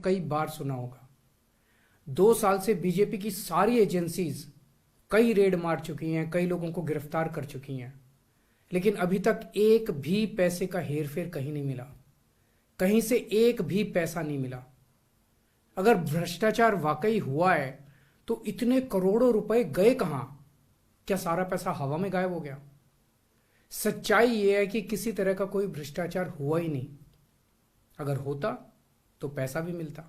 कई बार सुना होगा। 2 साल से बीजेपी की सारी एजेंसीज कई रेड मार चुकी हैं, कई लोगों को गिरफ्तार कर चुकी हैं, लेकिन अभी तक एक भी पैसे का हेरफेर कहीं नहीं मिला, कहीं से एक भी पैसा नहीं मिला। अगर भ्रष्टाचार वाकई हुआ है तो इतने करोड़ों रुपए गए कहां? क्या सारा पैसा हवा में गायब हो गया? सच्चाई यह है कि किसी तरह का कोई भ्रष्टाचार हुआ ही नहीं। अगर होता तो पैसा भी मिलता।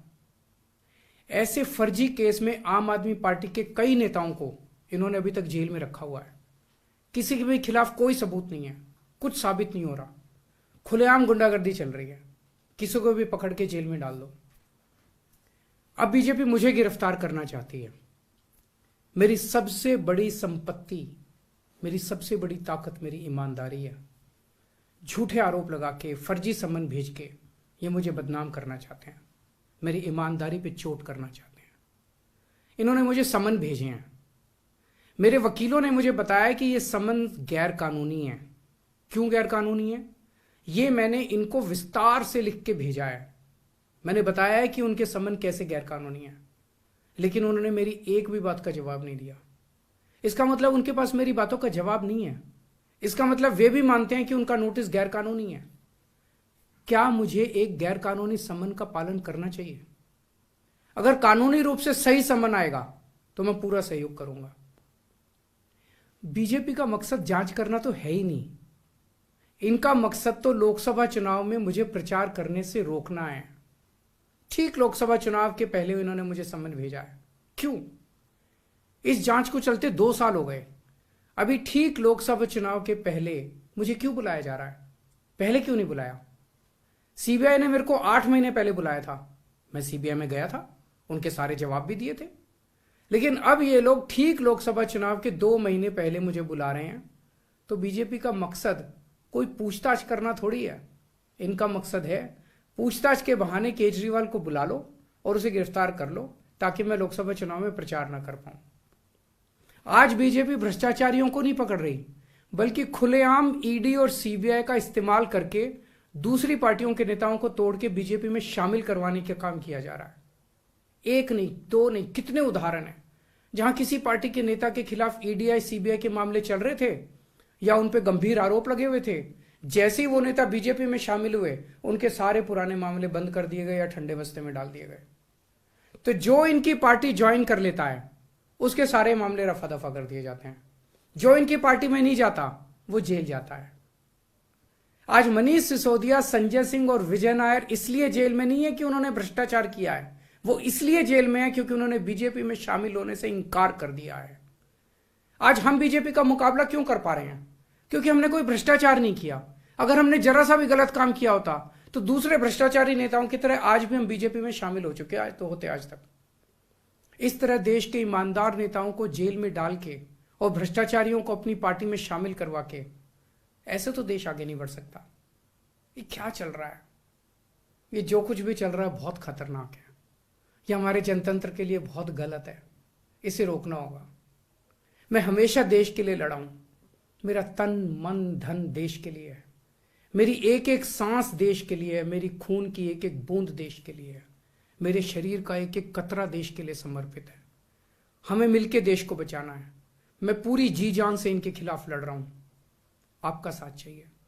ऐसे फर्जी केस में आम आदमी पार्टी के कई नेताओं को इन्होंने अभी तक जेल में रखा हुआ है। किसी के भी खिलाफ कोई सबूत नहीं है, कुछ साबित नहीं हो रहा, खुलेआम गुंडागर्दी चल रही है, किसी को भी पकड़ के जेल में डाल दो। अब बीजेपी मुझे गिरफ्तार करना चाहती है। मेरी सबसे बड़ी संपत्ति, मेरी सबसे बड़ी ताकत मेरी ईमानदारी है। झूठे आरोप लगा के, फर्जी समन भेज के ये मुझे बदनाम करना चाहते हैं, मेरी ईमानदारी पे चोट करना चाहते हैं। इन्होंने मुझे समन भेजे हैं। मेरे वकीलों ने मुझे बताया कि ये समन गैर कानूनी है। क्यों गैर कानूनी है? ये मैंने इनको विस्तार से लिख के भेजा है। मैंने बताया है कि उनके समन कैसे गैर कानूनी है, लेकिन उन्होंने मेरी एक भी बात का जवाब नहीं दिया। इसका मतलब उनके पास मेरी बातों का जवाब नहीं है। इसका मतलब वे भी मानते हैं कि उनका नोटिस गैर कानूनी है। क्या मुझे एक गैर कानूनी समन का पालन करना चाहिए? अगर कानूनी रूप से सही समन आएगा तो मैं पूरा सहयोग करूंगा। बीजेपी का मकसद जांच करना तो है ही नहीं। इनका मकसद तो लोकसभा चुनाव में मुझे प्रचार करने से रोकना है। ठीक लोकसभा चुनाव के पहले इन्होंने मुझे समन भेजा है। क्यों? इस जांच को चलते 2 साल हो गए। अभी ठीक लोकसभा चुनाव के पहले मुझे क्यों बुलाया जा रहा है? पहले क्यों नहीं बुलाया? सीबीआई ने मेरे को 8 महीने पहले बुलाया था। मैं सीबीआई में गया था, उनके सारे जवाब भी दिए थे। लेकिन अब ये लोग ठीक लोकसभा चुनाव के 2 महीने पहले मुझे बुला रहे हैं। तो बीजेपी का मकसद कोई पूछताछ करना थोड़ी है। इनका मकसद है पूछताछ के बहाने केजरीवाल को बुला लो और उसे गिरफ्तार कर लो, ताकि मैं लोकसभा चुनाव में प्रचार ना कर पाऊं। आज बीजेपी भ्रष्टाचारियों को नहीं पकड़ रही, बल्कि खुलेआम ईडी और सीबीआई का इस्तेमाल करके दूसरी पार्टियों के नेताओं को तोड़ के बीजेपी में शामिल करवाने का काम किया जा रहा है। एक नहीं, 2 नहीं, कितने उदाहरण हैं जहां किसी पार्टी के नेता के खिलाफ ईडीआई सीबीआई के मामले चल रहे थे या उन पे गंभीर आरोप लगे हुए थे। जैसे ही वो नेता बीजेपी में शामिल हुए, उनके सारे पुराने मामले बंद कर दिए गए या ठंडे बस्ते में डाल दिए गए। तो जो इनकी पार्टी ज्वाइन कर लेता है उसके सारे मामले रफा दफा कर दिए जाते हैं। जो इनकी पार्टी में नहीं जाता वो जेल जाता है। आज मनीष सिसोदिया, संजय सिंह और विजय नायर इसलिए जेल में नहीं है कि उन्होंने भ्रष्टाचार किया है, वो इसलिए जेल में है क्योंकि उन्होंने बीजेपी में शामिल होने से इंकार कर दिया है। आज हम बीजेपी का मुकाबला क्यों कर पा रहे हैं? क्योंकि हमने कोई भ्रष्टाचार नहीं किया। अगर हमने जरा सा भी गलत काम किया होता तो दूसरे भ्रष्टाचारी नेताओं की तरह आज भी हम बीजेपी में शामिल हो चुके आज तो होते आज तक। इस तरह देश के ईमानदार नेताओं को जेल में डाल के और भ्रष्टाचारियों को अपनी पार्टी में शामिल करवा के ऐसे तो देश आगे नहीं बढ़ सकता। ये क्या चल रहा है? ये जो कुछ भी चल रहा है बहुत खतरनाक है। ये हमारे जनतंत्र के लिए बहुत गलत है। इसे रोकना होगा। मैं हमेशा देश के लिए लड़ा हूं। मेरा तन मन धन देश के लिए है। मेरी एक एक सांस देश के लिए है। मेरी खून की एक एक बूंद देश के लिए है। मेरे शरीर का एक एक कतरा देश के लिए समर्पित है। हमें मिलकर देश को बचाना है। मैं पूरी जी जान से इनके खिलाफ लड़ रहा हूं। आपका साथ चाहिए।